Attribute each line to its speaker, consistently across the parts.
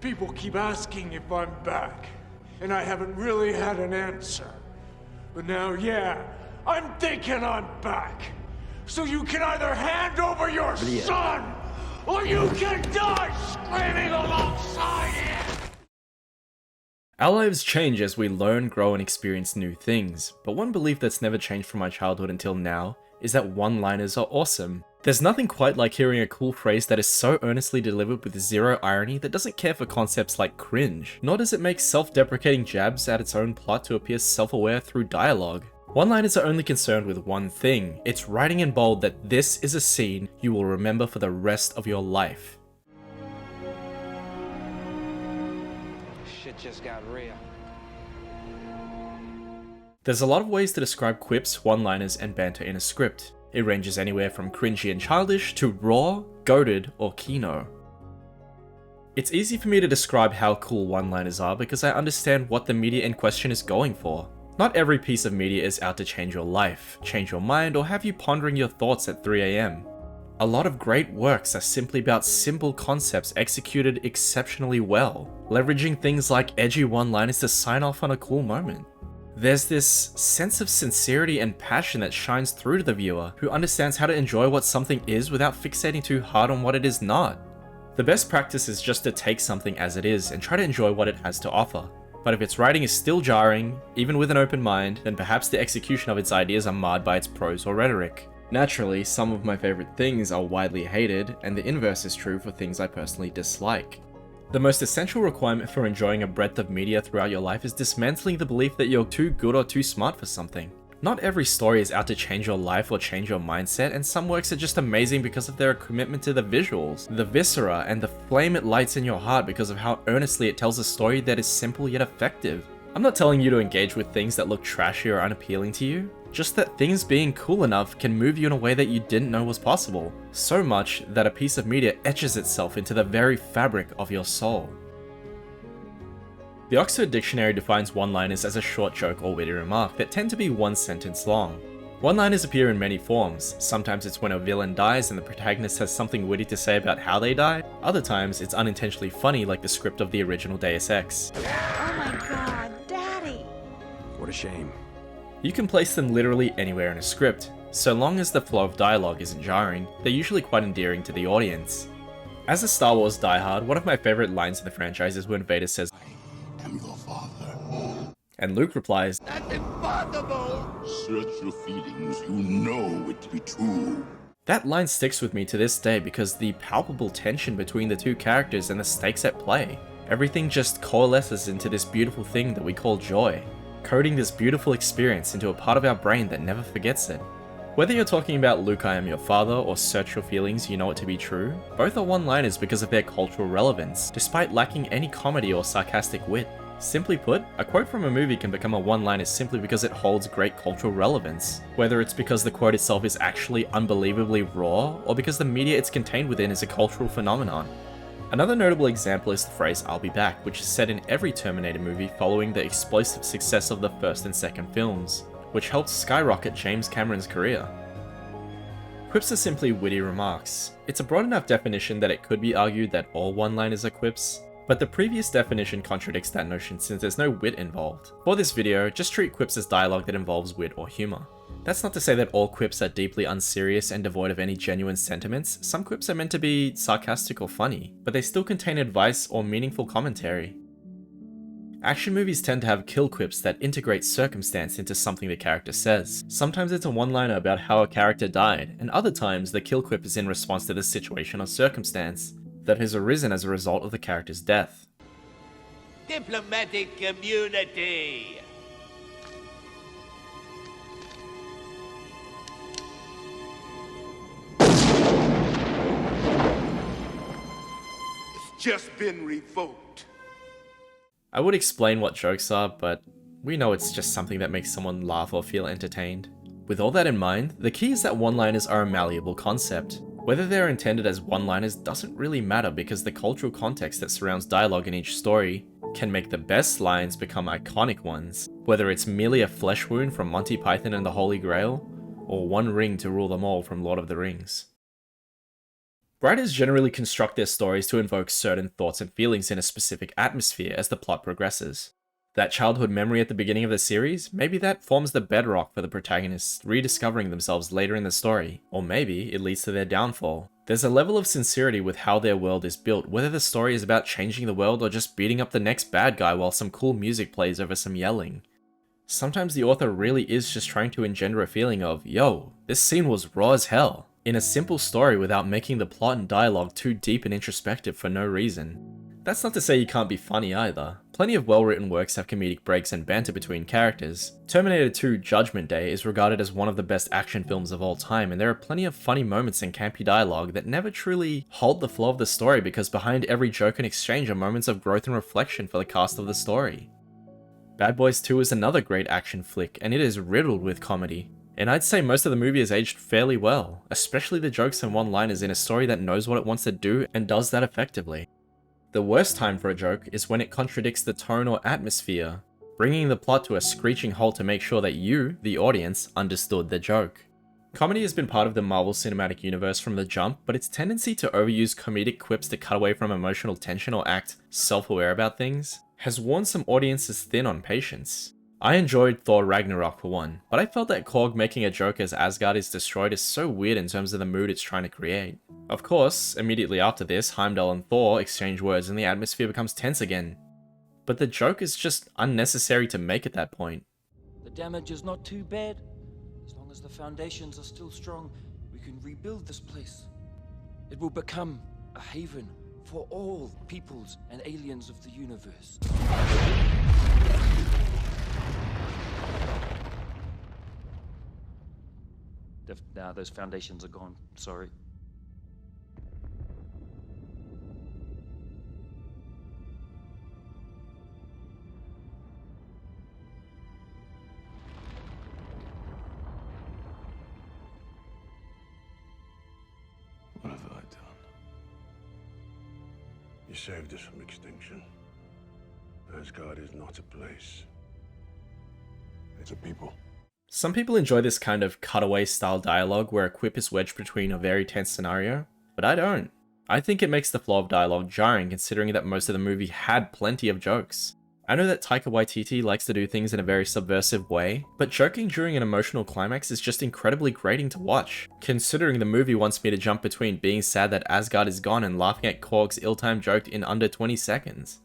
Speaker 1: People keep asking if I'm back, and I haven't really had an answer. But now, yeah, I'm thinking I'm back. So you can either hand over your son, or you can die screaming alongside him!
Speaker 2: Our lives change as we learn, grow, and experience new things, but one belief that's never changed from my childhood until now is that one-liners are awesome. There's nothing quite like hearing a cool phrase that is so earnestly delivered with zero irony that doesn't care for concepts like cringe, nor does it make self-deprecating jabs at its own plot to appear self-aware through dialogue. One-liners are only concerned with one thing: it's writing in bold that this is a scene you will remember for the rest of your life.
Speaker 3: Shit just got real.
Speaker 2: There's a lot of ways to describe quips, one-liners, and banter in a script. It ranges anywhere from cringy and childish to raw, goated, or kino. It's easy for me to describe how cool one-liners are because I understand what the media in question is going for. Not every piece of media is out to change your life, change your mind, or have you pondering your thoughts at 3 AM. A lot of great works are simply about simple concepts executed exceptionally well, leveraging things like edgy one-liners to sign off on a cool moment. There's this sense of sincerity and passion that shines through to the viewer, who understands how to enjoy what something is without fixating too hard on what it is not. The best practice is just to take something as it is and try to enjoy what it has to offer. But if its writing is still jarring, even with an open mind, then perhaps the execution of its ideas are marred by its prose or rhetoric. Naturally, some of my favorite things are widely hated, and the inverse is true for things I personally dislike. The most essential requirement for enjoying a breadth of media throughout your life is dismantling the belief that you're too good or too smart for something. Not every story is out to change your life or change your mindset, and some works are just amazing because of their commitment to the visuals, the viscera, and the flame it lights in your heart because of how earnestly it tells a story that is simple yet effective. I'm not telling you to engage with things that look trashy or unappealing to you, just that things being cool enough can move you in a way that you didn't know was possible, so much that a piece of media etches itself into the very fabric of your soul. The Oxford Dictionary defines one-liners as a short joke or witty remark that tend to be one sentence long. One-liners appear in many forms. Sometimes it's when a villain dies and the protagonist has something witty to say about how they died. Other times it's unintentionally funny, like the script of the original Deus Ex.
Speaker 4: Oh my god, Daddy!
Speaker 5: What a shame.
Speaker 2: You can place them literally anywhere in a script. So long as the flow of dialogue isn't jarring, they're usually quite endearing to the audience. As a Star Wars diehard, one of my favorite lines in the franchise is when Vader says,
Speaker 6: "I am your father."
Speaker 2: and Luke replies,
Speaker 6: "That's impossible!" Search your feelings, you know it to be true.
Speaker 2: That line sticks with me to this day because the palpable tension between the two characters and the stakes at play. Everything just coalesces into this beautiful thing that we call joy, coding this beautiful experience into a part of our brain that never forgets it. Whether you're talking about Luke, I am your father, or search your feelings, you know it to be true, both are one-liners because of their cultural relevance, despite lacking any comedy or sarcastic wit. Simply put, a quote from a movie can become a one-liner simply because it holds great cultural relevance, whether it's because the quote itself is actually unbelievably raw, or because the media it's contained within is a cultural phenomenon. Another notable example is the phrase "I'll be back," which is said in every Terminator movie following the explosive success of the first and second films, which helped skyrocket James Cameron's career. Quips are simply witty remarks. It's a broad enough definition that it could be argued that all one-liners are quips, but the previous definition contradicts that notion since there's no wit involved. For this video, just treat quips as dialogue that involves wit or humor. That's not to say that all quips are deeply unserious and devoid of any genuine sentiments. Some quips are meant to be sarcastic or funny, but they still contain advice or meaningful commentary. Action movies tend to have kill quips that integrate circumstance into something the character says. Sometimes it's a one-liner about how a character died, and other times the kill quip is in response to the situation or circumstance that has arisen as a result of the character's death.
Speaker 7: Diplomatic community.
Speaker 6: It's just been revoked.
Speaker 2: I would explain what jokes are, but we know it's just something that makes someone laugh or feel entertained. With all that in mind, the key is that one-liners are a malleable concept. Whether they're intended as one-liners doesn't really matter because the cultural context that surrounds dialogue in each story can make the best lines become iconic ones, whether it's merely a flesh wound from Monty Python and the Holy Grail, or one ring to rule them all from Lord of the Rings. Writers generally construct their stories to invoke certain thoughts and feelings in a specific atmosphere as the plot progresses. That childhood memory at the beginning of the series, maybe that forms the bedrock for the protagonists rediscovering themselves later in the story, or maybe it leads to their downfall. There's a level of sincerity with how their world is built, whether the story is about changing the world or just beating up the next bad guy while some cool music plays over some yelling. Sometimes the author really is just trying to engender a feeling of, yo, this scene was raw as hell, in a simple story without making the plot and dialogue too deep and introspective for no reason. That's not to say you can't be funny either. Plenty of well-written works have comedic breaks and banter between characters. Terminator 2 Judgment Day is regarded as one of the best action films of all time, and there are plenty of funny moments and campy dialogue that never truly hold the flow of the story because behind every joke and exchange are moments of growth and reflection for the cast of the story. Bad Boys 2 is another great action flick, and it is riddled with comedy. And I'd say most of the movie has aged fairly well, especially the jokes and one-liners in a story that knows what it wants to do and does that effectively. The worst time for a joke is when it contradicts the tone or atmosphere, bringing the plot to a screeching halt to make sure that you, the audience, understood the joke. Comedy has been part of the Marvel Cinematic Universe from the jump, but its tendency to overuse comedic quips to cut away from emotional tension or act self-aware about things has worn some audiences thin on patience. I enjoyed Thor Ragnarok for one, but I felt that Korg making a joke as Asgard is destroyed is so weird in terms of the mood it's trying to create. Of course, immediately after this, Heimdall and Thor exchange words and the atmosphere becomes tense again. But the joke is just unnecessary to make at that point.
Speaker 5: The damage is not too bad. As long as the foundations are still strong, we can rebuild this place. It will become a haven for all peoples and aliens of the universe. Now those foundations are gone, sorry.
Speaker 6: What have I done? You saved us from extinction. Asgard is not a place. It's a people.
Speaker 2: Some people enjoy this kind of cutaway style dialogue where a quip is wedged between a very tense scenario, but I don't. I think it makes the flow of dialogue jarring considering that most of the movie had plenty of jokes. I know that Taika Waititi likes to do things in a very subversive way, but joking during an emotional climax is just incredibly grating to watch, considering the movie wants me to jump between being sad that Asgard is gone and laughing at Korg's ill-timed joke in under 20 seconds.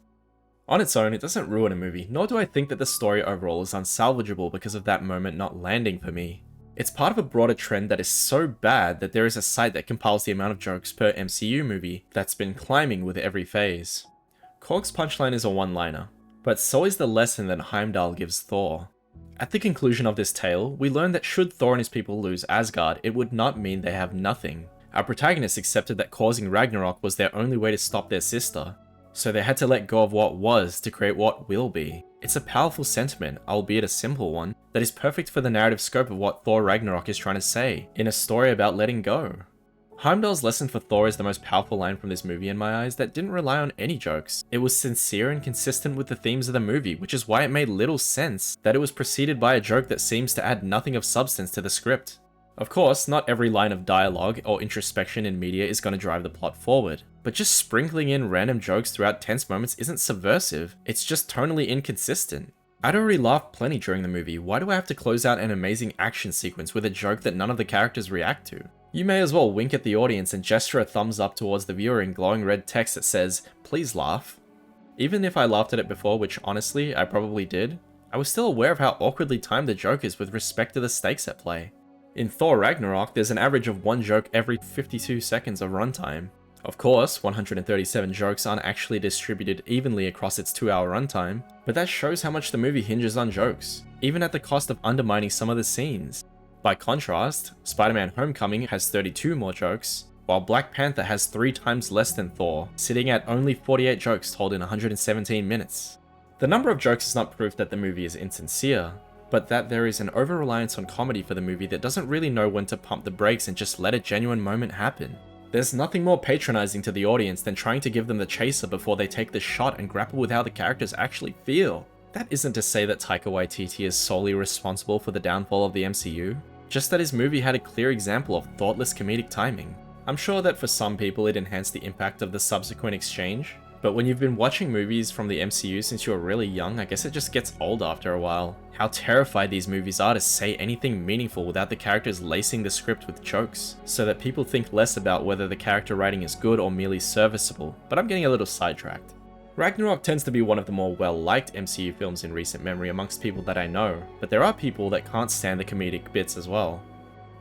Speaker 2: On its own, it doesn't ruin a movie, nor do I think that the story overall is unsalvageable because of that moment not landing for me. It's part of a broader trend that is so bad that there is a site that compiles the amount of jokes per MCU movie that's been climbing with every phase. Korg's punchline is a one-liner, but so is the lesson that Heimdall gives Thor. At the conclusion of this tale, we learn that should Thor and his people lose Asgard, it would not mean they have nothing. Our protagonists accepted that causing Ragnarok was their only way to stop their sister, so they had to let go of what was to create what will be. It's a powerful sentiment, albeit a simple one, that is perfect for the narrative scope of what Thor Ragnarok is trying to say, in a story about letting go. Heimdall's lesson for Thor is the most powerful line from this movie in my eyes that didn't rely on any jokes. It was sincere and consistent with the themes of the movie, which is why it made little sense that it was preceded by a joke that seems to add nothing of substance to the script. Of course, not every line of dialogue or introspection in media is going to drive the plot forward, but just sprinkling in random jokes throughout tense moments isn't subversive, it's just tonally inconsistent. I'd already laughed plenty during the movie, why do I have to close out an amazing action sequence with a joke that none of the characters react to? You may as well wink at the audience and gesture a thumbs up towards the viewer in glowing red text that says, "Please laugh." Even if I laughed at it before, which honestly, I probably did, I was still aware of how awkwardly timed the joke is with respect to the stakes at play. In Thor Ragnarok, there's an average of one joke every 52 seconds of runtime. Of course, 137 jokes aren't actually distributed evenly across its 2-hour runtime, but that shows how much the movie hinges on jokes, even at the cost of undermining some of the scenes. By contrast, Spider-Man Homecoming has 32 more jokes, while Black Panther has 3 times less than Thor, sitting at only 48 jokes told in 117 minutes. The number of jokes is not proof that the movie is insincere, but that there is an over-reliance on comedy for the movie that doesn't really know when to pump the brakes and just let a genuine moment happen. There's nothing more patronizing to the audience than trying to give them the chaser before they take the shot and grapple with how the characters actually feel. That isn't to say that Taika Waititi is solely responsible for the downfall of the MCU, just that his movie had a clear example of thoughtless comedic timing. I'm sure that for some people it enhanced the impact of the subsequent exchange, but when you've been watching movies from the MCU since you were really young, I guess it just gets old after a while. How terrified these movies are to say anything meaningful without the characters lacing the script with jokes, so that people think less about whether the character writing is good or merely serviceable, but I'm getting a little sidetracked. Ragnarok tends to be one of the more well-liked MCU films in recent memory amongst people that I know, but there are people that can't stand the comedic bits as well.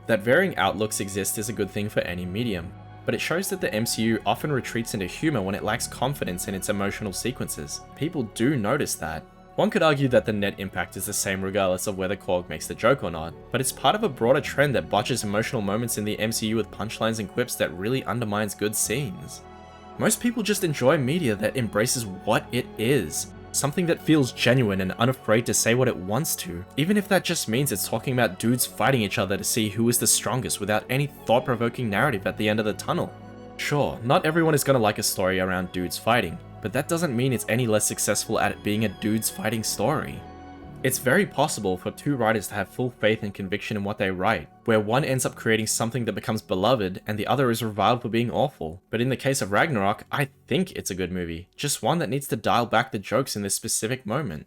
Speaker 2: That varying outlooks exist is a good thing for any medium, but it shows that the MCU often retreats into humor when it lacks confidence in its emotional sequences. People do notice that. One could argue that the net impact is the same regardless of whether Korg makes the joke or not, but it's part of a broader trend that botches emotional moments in the MCU with punchlines and quips that really undermines good scenes. Most people just enjoy media that embraces what it is. Something that feels genuine and unafraid to say what it wants to, even if that just means it's talking about dudes fighting each other to see who is the strongest without any thought-provoking narrative at the end of the tunnel. Sure, not everyone is gonna like a story around dudes fighting, but that doesn't mean it's any less successful at it being a dudes fighting story. It's very possible for two writers to have full faith and conviction in what they write, where one ends up creating something that becomes beloved and the other is reviled for being awful. But in the case of Ragnarok, I think it's a good movie, just one that needs to dial back the jokes in this specific moment.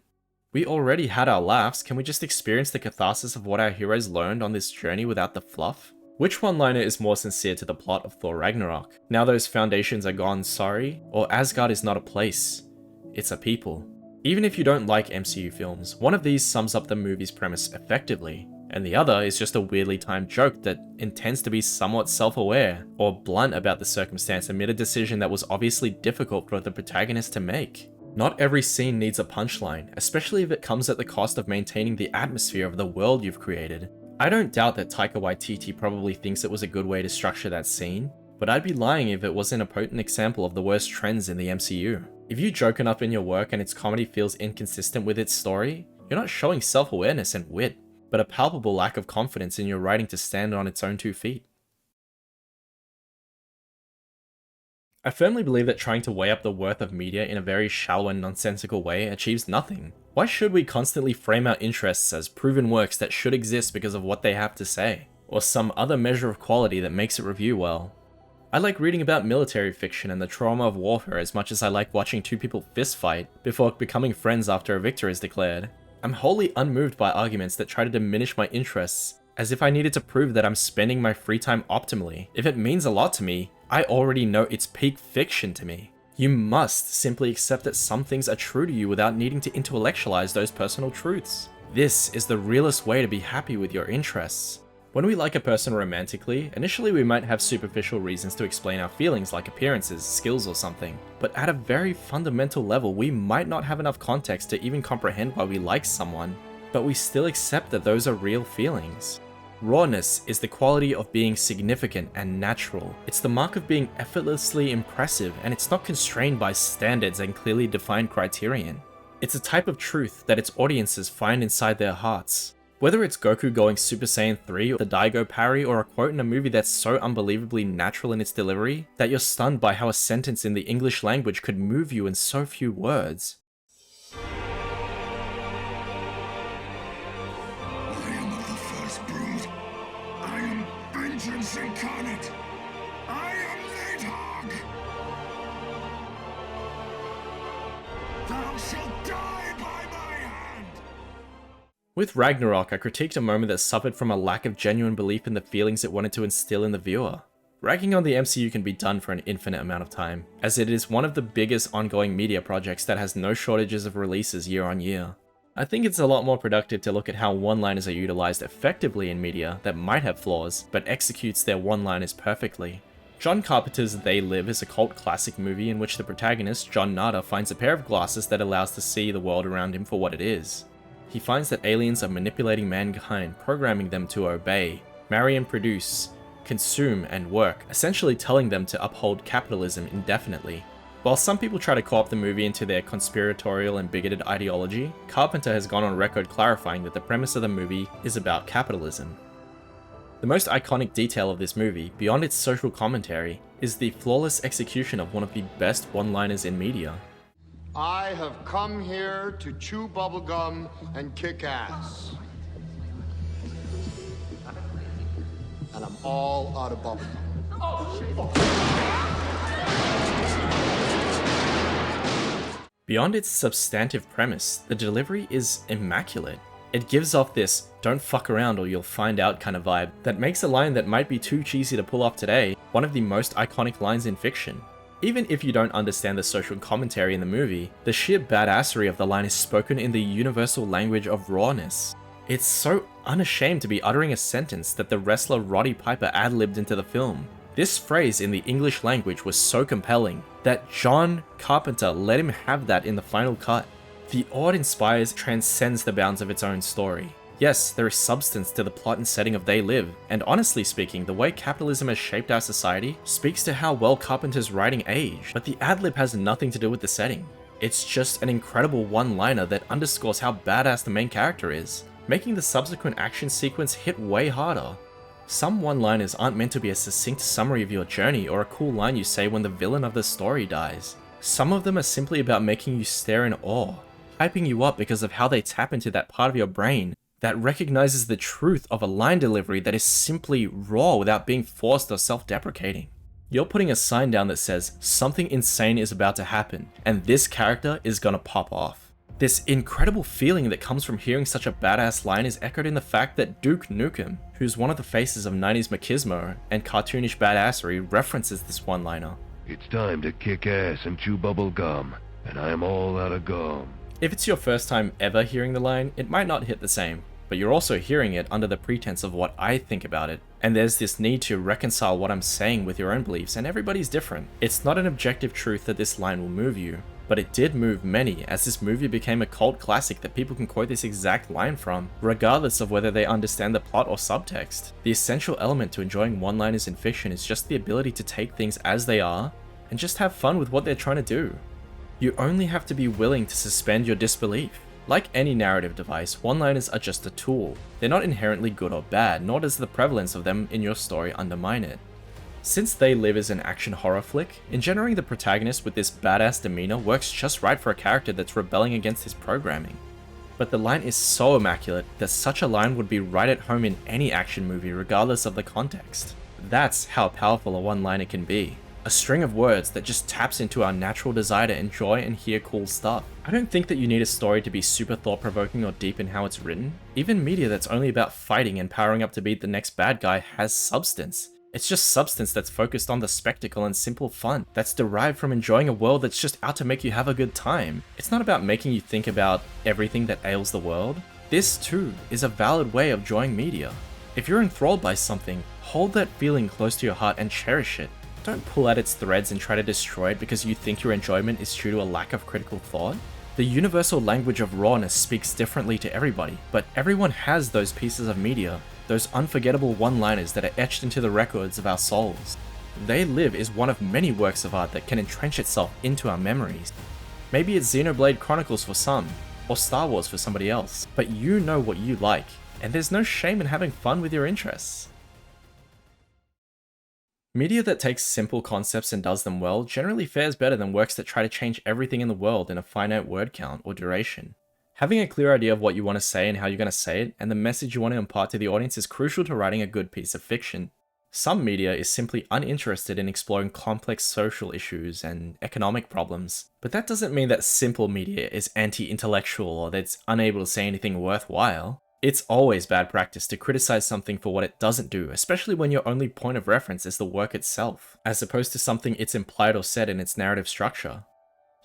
Speaker 2: We already had our laughs, can we just experience the catharsis of what our heroes learned on this journey without the fluff? Which one-liner is more sincere to the plot of Thor Ragnarok? Now those foundations are gone, sorry? Or Asgard is not a place, it's a people? Even if you don't like MCU films, one of these sums up the movie's premise effectively, and the other is just a weirdly timed joke that intends to be somewhat self-aware, or blunt about the circumstance amid a decision that was obviously difficult for the protagonist to make. Not every scene needs a punchline, especially if it comes at the cost of maintaining the atmosphere of the world you've created. I don't doubt that Taika Waititi probably thinks it was a good way to structure that scene, but I'd be lying if it wasn't a potent example of the worst trends in the MCU. If you joke enough in your work and its comedy feels inconsistent with its story, you're not showing self-awareness and wit, but a palpable lack of confidence in your writing to stand on its own 2 feet. I firmly believe that trying to weigh up the worth of media in a very shallow and nonsensical way achieves nothing. Why should we constantly frame our interests as proven works that should exist because of what they have to say, or some other measure of quality that makes it review well? I like reading about military fiction and the trauma of warfare as much as I like watching two people fist fight before becoming friends after a victory is declared. I'm wholly unmoved by arguments that try to diminish my interests, as if I needed to prove that I'm spending my free time optimally. If it means a lot to me, I already know it's peak fiction to me. You must simply accept that some things are true to you without needing to intellectualize those personal truths. This is the realest way to be happy with your interests. When we like a person romantically, initially we might have superficial reasons to explain our feelings like appearances, skills or something. But at a very fundamental level, we might not have enough context to even comprehend why we like someone, but we still accept that those are real feelings. Rawness is the quality of being significant and natural. It's the mark of being effortlessly impressive, and it's not constrained by standards and clearly defined criterion. It's a type of truth that its audiences find inside their hearts. Whether it's Goku going Super Saiyan 3, the Daigo parry, or a quote in a movie that's so unbelievably natural in its delivery that you're stunned by how a sentence in the English language could move you in so few words.
Speaker 6: I am of the first brood. I am vengeance incarnate. I am Neidhogg. Thou shalt die by my hand.
Speaker 2: With Ragnarok, I critiqued a moment that suffered from a lack of genuine belief in the feelings it wanted to instill in the viewer. Ragging on the MCU can be done for an infinite amount of time, as it is one of the biggest ongoing media projects that has no shortages of releases year on year. I think it's a lot more productive to look at how one-liners are utilized effectively in media that might have flaws, but executes their one-liners perfectly. John Carpenter's They Live is a cult classic movie in which the protagonist, John Nada, finds a pair of glasses that allows to see the world around him for what it is. He finds that aliens are manipulating mankind, programming them to obey, marry and produce, consume and work, essentially telling them to uphold capitalism indefinitely. While some people try to co-opt the movie into their conspiratorial and bigoted ideology, Carpenter has gone on record clarifying that the premise of the movie is about capitalism. The most iconic detail of this movie, beyond its social commentary, is the flawless execution of one of the best one-liners in media.
Speaker 8: I have come here to chew bubblegum and kick ass. And I'm all out of bubblegum.
Speaker 2: Beyond its substantive premise, the delivery is immaculate. It gives off this "don't fuck around or you'll find out" kind of vibe that makes a line that might be too cheesy to pull off today one of the most iconic lines in fiction. Even if you don't understand the social commentary in the movie, the sheer badassery of the line is spoken in the universal language of rawness. It's so unashamed to be uttering a sentence that the wrestler Roddy Piper ad-libbed into the film. This phrase in the English language was so compelling that John Carpenter let him have that in the final cut. The awe it inspires transcends the bounds of its own story. Yes, there is substance to the plot and setting of They Live, and honestly speaking, the way capitalism has shaped our society speaks to how well Carpenter's writing aged, but the ad-lib has nothing to do with the setting. It's just an incredible one-liner that underscores how badass the main character is, making the subsequent action sequence hit way harder. Some one-liners aren't meant to be a succinct summary of your journey or a cool line you say when the villain of the story dies. Some of them are simply about making you stare in awe, hyping you up because of how they tap into that part of your brain that recognizes the truth of a line delivery that is simply raw without being forced or self-deprecating. You're putting a sign down that says something insane is about to happen and this character is gonna pop off. This incredible feeling that comes from hearing such a badass line is echoed in the fact that Duke Nukem, who's one of the faces of 90s machismo and cartoonish badassery, references this one-liner.
Speaker 9: It's time to kick ass and chew bubble gum, and I'm all out of gum.
Speaker 2: If it's your first time ever hearing the line, it might not hit the same, but you're also hearing it under the pretense of what I think about it. And there's this need to reconcile what I'm saying with your own beliefs, and everybody's different. It's not an objective truth that this line will move you, but it did move many, as this movie became a cult classic that people can quote this exact line from, regardless of whether they understand the plot or subtext. The essential element to enjoying one-liners in fiction is just the ability to take things as they are, and just have fun with what they're trying to do. You only have to be willing to suspend your disbelief. Like any narrative device, one-liners are just a tool. They're not inherently good or bad, nor does the prevalence of them in your story undermine it. Since They Live is an action horror flick, engendering the protagonist with this badass demeanor works just right for a character that's rebelling against his programming. But the line is so immaculate that such a line would be right at home in any action movie regardless of the context. That's how powerful a one-liner can be. A string of words that just taps into our natural desire to enjoy and hear cool stuff. I don't think that you need a story to be super thought-provoking or deep in how it's written. Even media that's only about fighting and powering up to beat the next bad guy has substance. It's just substance that's focused on the spectacle and simple fun, that's derived from enjoying a world that's just out to make you have a good time. It's not about making you think about everything that ails the world. This too is a valid way of enjoying media. If you're enthralled by something, hold that feeling close to your heart and cherish it. Don't pull at its threads and try to destroy it because you think your enjoyment is due to a lack of critical thought. The universal language of rawness speaks differently to everybody, but everyone has those pieces of media, those unforgettable one-liners that are etched into the records of our souls. They Live is one of many works of art that can entrench itself into our memories. Maybe it's Xenoblade Chronicles for some, or Star Wars for somebody else, but you know what you like, and there's no shame in having fun with your interests. Media that takes simple concepts and does them well generally fares better than works that try to change everything in the world in a finite word count or duration. Having a clear idea of what you want to say and how you're going to say it, and the message you want to impart to the audience is crucial to writing a good piece of fiction. Some media is simply uninterested in exploring complex social issues and economic problems, but that doesn't mean that simple media is anti-intellectual or that it's unable to say anything worthwhile. It's always bad practice to criticize something for what it doesn't do, especially when your only point of reference is the work itself, as opposed to something it's implied or said in its narrative structure.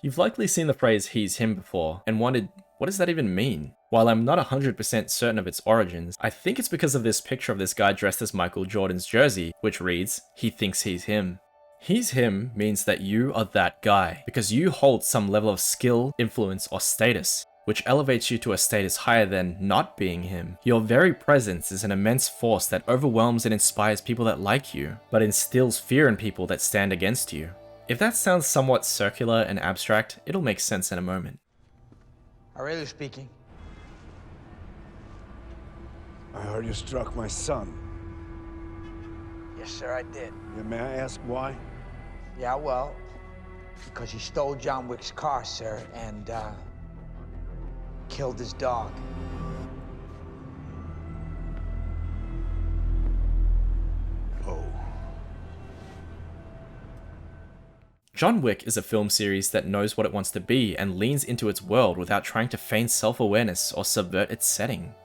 Speaker 2: You've likely seen the phrase "he's him" before, and wondered, what does that even mean? While I'm not 100% certain of its origins, I think it's because of this picture of this guy dressed as Michael Jordan's jersey, which reads, "He thinks he's him." He's him means that you are that guy, because you hold some level of skill, influence, or status, which elevates you to a status higher than not being him. Your very presence is an immense force that overwhelms and inspires people that like you, but instills fear in people that stand against you. If that sounds somewhat circular and abstract, it'll make sense in a moment.
Speaker 10: Aurelius speaking.
Speaker 6: I heard you struck my son.
Speaker 10: Yes, sir, I did.
Speaker 6: Yeah, may I ask why?
Speaker 10: Yeah, well, because he stole John Wick's car, sir, and, killed his dog.
Speaker 6: Oh.
Speaker 2: John Wick is a film series that knows what it wants to be and leans into its world without trying to feign self-awareness or subvert its setting.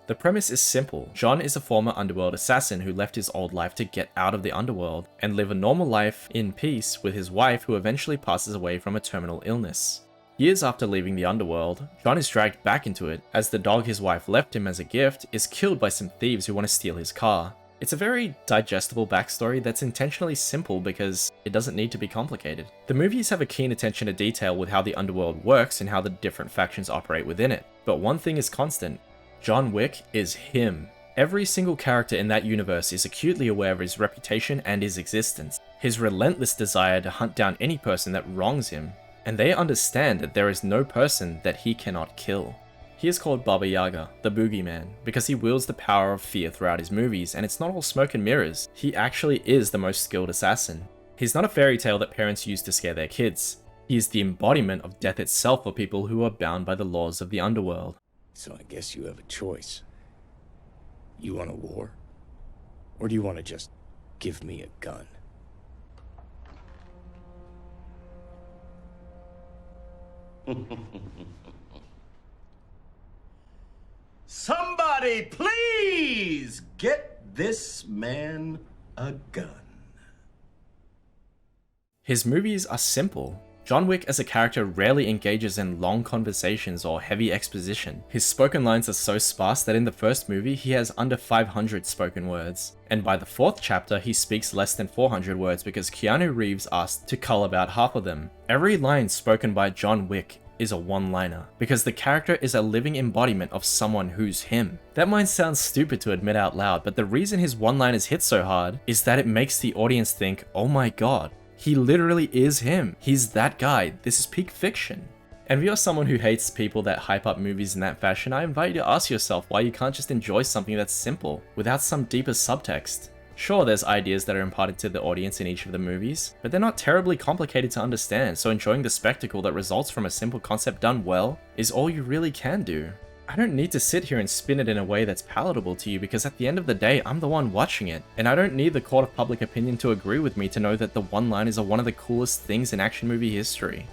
Speaker 2: The premise is simple. John is a former underworld assassin who left his old life to get out of the underworld and live a normal life in peace with his wife, who eventually passes away from a terminal illness. Years after leaving the underworld, John is dragged back into it as the dog his wife left him as a gift is killed by some thieves who want to steal his car. It's a very digestible backstory that's intentionally simple because it doesn't need to be complicated. The movies have a keen attention to detail with how the underworld works and how the different factions operate within it. But one thing is constant: John Wick is him. Every single character in that universe is acutely aware of his reputation and his existence, his relentless desire to hunt down any person that wrongs him, and they understand that there is no person that he cannot kill. He is called Baba Yaga, the boogeyman, because he wields the power of fear throughout his movies, and it's not all smoke and mirrors. He actually is the most skilled assassin. He's not a fairy tale that parents use to scare their kids. He is the embodiment of death itself for people who are bound by the laws of the underworld.
Speaker 11: So I guess you have a choice. You want a war? Or do you want to just give me a gun?
Speaker 7: Somebody please get this man a gun.
Speaker 2: His movies are simple. John Wick as a character rarely engages in long conversations or heavy exposition. His spoken lines are so sparse that in the first movie he has under 500 spoken words, and by the fourth chapter he speaks less than 400 words because Keanu Reeves asked to cull about half of them. Every line spoken by John Wick is a one-liner, because the character is a living embodiment of someone who's him. That might sound stupid to admit out loud, but the reason his one-liners hit so hard is that it makes the audience think, oh my god, he literally is him. He's that guy. This is peak fiction. And if you're someone who hates people that hype up movies in that fashion, I invite you to ask yourself why you can't just enjoy something that's simple, without some deeper subtext. Sure, there's ideas that are imparted to the audience in each of the movies, but they're not terribly complicated to understand, so enjoying the spectacle that results from a simple concept done well is all you really can do. I don't need to sit here and spin it in a way that's palatable to you, because at the end of the day, I'm the one watching it, and I don't need the court of public opinion to agree with me to know that the one-liners are one of the coolest things in action movie history.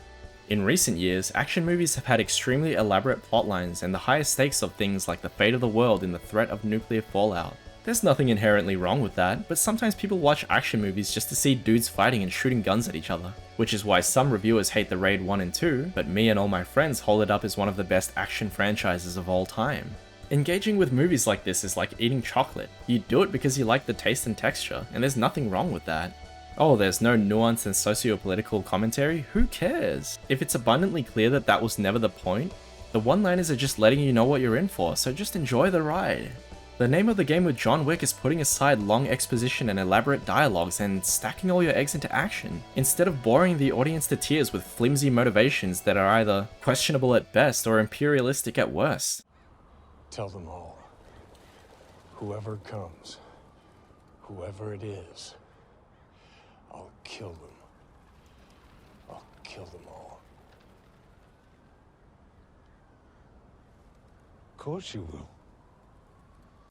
Speaker 2: In recent years, action movies have had extremely elaborate plotlines and the highest stakes of things like the fate of the world and the threat of nuclear fallout. There's nothing inherently wrong with that, but sometimes people watch action movies just to see dudes fighting and shooting guns at each other. Which is why some reviewers hate the Raid 1 and 2, but me and all my friends hold it up as one of the best action franchises of all time. Engaging with movies like this is like eating chocolate. You do it because you like the taste and texture, and there's nothing wrong with that. Oh, there's no nuance and socio-political commentary? Who cares? If it's abundantly clear that that was never the point, the one-liners are just letting you know what you're in for, so just enjoy the ride. The name of the game with John Wick is putting aside long exposition and elaborate dialogues and stacking all your eggs into action, instead of boring the audience to tears with flimsy motivations that are either questionable at best or imperialistic at worst.
Speaker 6: Tell them all. Whoever comes, whoever it is, I'll kill them. I'll kill them all. Of course you will.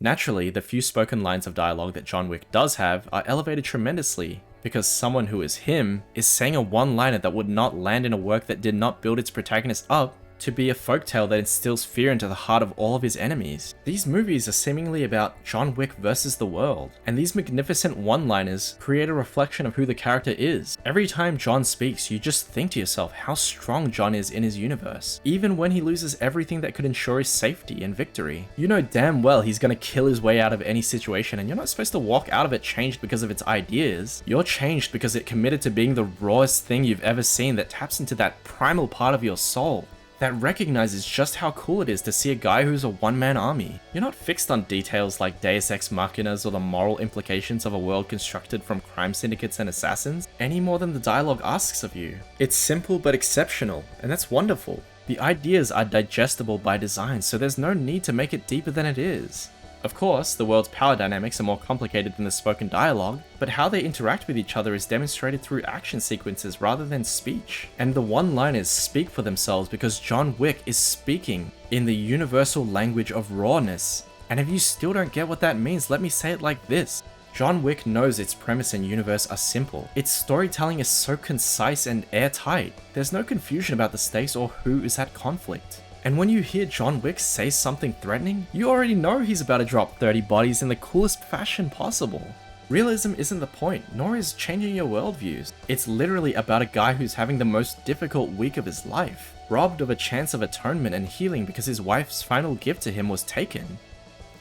Speaker 2: Naturally, the few spoken lines of dialogue that John Wick does have are elevated tremendously, because someone who is him is saying a one-liner that would not land in a work that did not build its protagonist up to be a folktale that instills fear into the heart of all of his enemies. These movies are seemingly about John Wick versus the world, and these magnificent one-liners create a reflection of who the character is. Every time John speaks, you just think to yourself how strong John is in his universe, even when he loses everything that could ensure his safety and victory. You know damn well he's gonna kill his way out of any situation, and you're not supposed to walk out of it changed because of its ideas. You're changed because it committed to being the rawest thing you've ever seen that taps into that primal part of your soul, that recognizes just how cool it is to see a guy who's a one-man army. You're not fixed on details like Deus Ex Machinas or the moral implications of a world constructed from crime syndicates and assassins, any more than the dialogue asks of you. It's simple but exceptional, and that's wonderful. The ideas are digestible by design, so there's no need to make it deeper than it is. Of course, the world's power dynamics are more complicated than the spoken dialogue, but how they interact with each other is demonstrated through action sequences rather than speech. And the one-liners speak for themselves because John Wick is speaking in the universal language of rawness. And if you still don't get what that means, let me say it like this. John Wick knows its premise and universe are simple. Its storytelling is so concise and airtight. There's no confusion about the stakes or who is at conflict. And when you hear John Wick say something threatening, you already know he's about to drop 30 bodies in the coolest fashion possible. Realism isn't the point, nor is changing your worldviews. It's literally about a guy who's having the most difficult week of his life, robbed of a chance of atonement and healing because his wife's final gift to him was taken.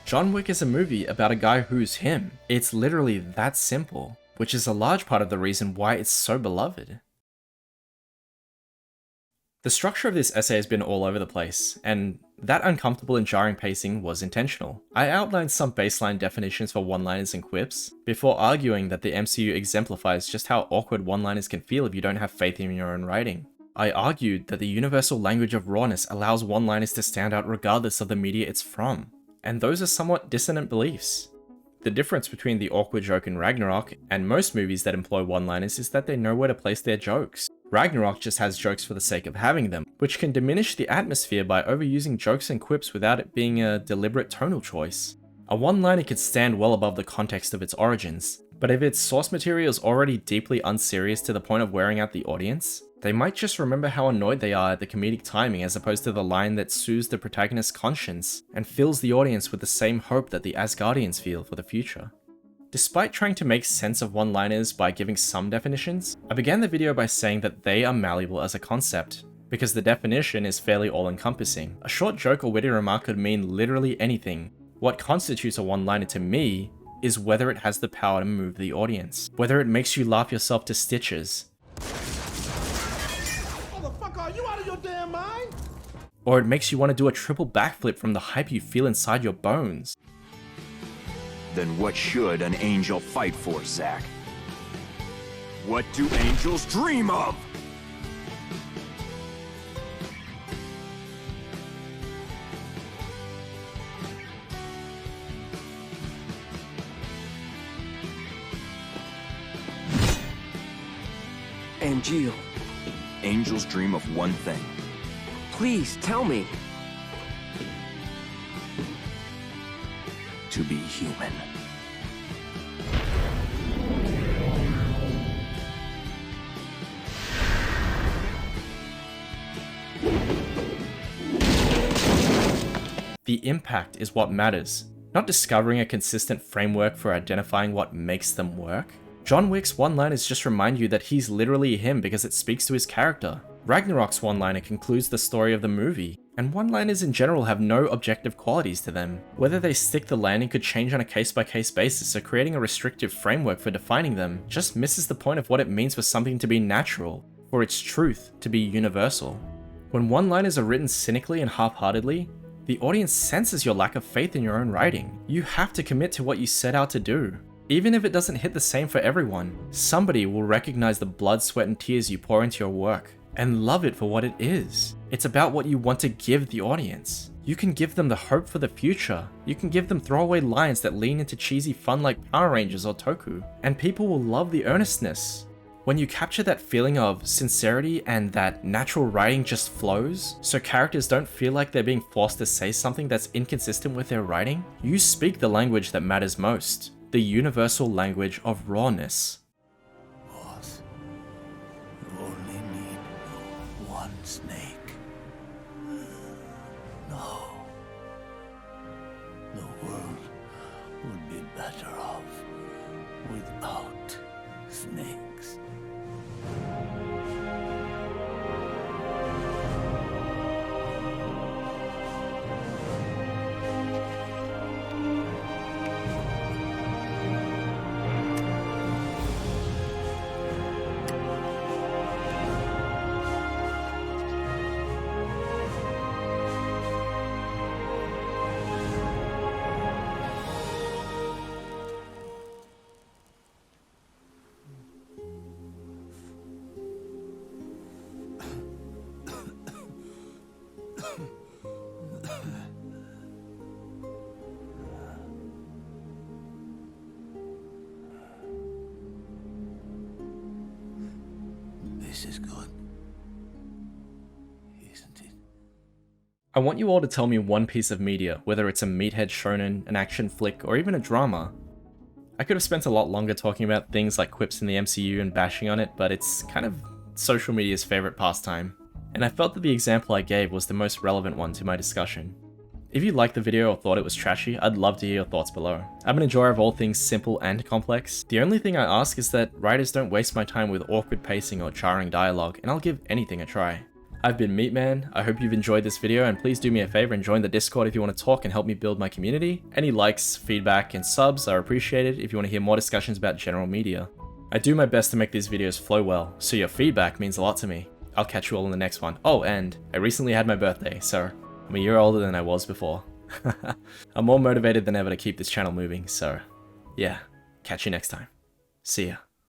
Speaker 2: John Wick is a movie about a guy who's him. It's literally that simple, which is a large part of the reason why it's so beloved. The structure of this essay has been all over the place, and that uncomfortable and jarring pacing was intentional. I outlined some baseline definitions for one-liners and quips, before arguing that the MCU exemplifies just how awkward one-liners can feel if you don't have faith in your own writing. I argued that the universal language of rawness allows one-liners to stand out regardless of the media it's from, and those are somewhat dissonant beliefs. The difference between the awkward joke in Ragnarok and most movies that employ one-liners is that they know where to place their jokes. Ragnarok just has jokes for the sake of having them, which can diminish the atmosphere by overusing jokes and quips without it being a deliberate tonal choice. A one-liner could stand well above the context of its origins, but if its source material is already deeply unserious to the point of wearing out the audience, they might just remember how annoyed they are at the comedic timing as opposed to the line that soothes the protagonist's conscience and fills the audience with the same hope that the Asgardians feel for the future. Despite trying to make sense of one-liners by giving some definitions, I began the video by saying that they are malleable as a concept, because the definition is fairly all-encompassing. A short joke or witty remark could mean literally anything. What constitutes a one-liner to me is whether it has the power to move the audience, whether it makes you laugh yourself to stitches,
Speaker 12: Are you out of your damn mind?
Speaker 2: or it makes you want to do a triple backflip from the hype you feel inside your bones.
Speaker 13: Then what should an angel fight for, Zack? What do angels dream of?
Speaker 14: Angel.
Speaker 13: Angels dream of one thing.
Speaker 14: Please, tell me.
Speaker 13: To be human.
Speaker 2: The impact is what matters, not discovering a consistent framework for identifying what makes them work. John Wick's one-liners just remind you that he's literally him because it speaks to his character. Ragnarok's one-liner concludes the story of the movie, and one-liners in general have no objective qualities to them. Whether they stick the landing could change on a case-by-case basis, so creating a restrictive framework for defining them just misses the point of what it means for something to be natural, for its truth to be universal. When one-liners are written cynically and half-heartedly, the audience senses your lack of faith in your own writing. You have to commit to what you set out to do. Even if it doesn't hit the same for everyone, somebody will recognize the blood, sweat, and tears you pour into your work, and love it for what it is. It's about what you want to give the audience. You can give them the hope for the future. You can give them throwaway lines that lean into cheesy fun like Power Rangers or Toku, and people will love the earnestness. When you capture that feeling of sincerity and that natural writing just flows, so characters don't feel like they're being forced to say something that's inconsistent with their writing, you speak the language that matters most, the universal language of rawness.
Speaker 15: Boss, you only need one snake. No. The world would be better off without snakes. This is good, isn't it?
Speaker 2: I want you all to tell me one piece of media, whether it's a meathead shonen, an action flick, or even a drama. I could have spent a lot longer talking about things like quips in the MCU and bashing on it, but it's kind of social media's favorite pastime, and I felt that the example I gave was the most relevant one to my discussion. If you liked the video or thought it was trashy, I'd love to hear your thoughts below. I'm an enjoyer of all things simple and complex. The only thing I ask is that writers don't waste my time with awkward pacing or jarring dialogue, and I'll give anything a try. I've been Meatman, I hope you've enjoyed this video, and please do me a favor and join the Discord if you want to talk and help me build my community. Any likes, feedback, and subs are appreciated if you want to hear more discussions about general media. I do my best to make these videos flow well, so your feedback means a lot to me. I'll catch you all in the next one. Oh, and I recently had my birthday, so I'm a year older than I was before. I'm more motivated than ever to keep this channel moving, so yeah, catch you next time. See ya.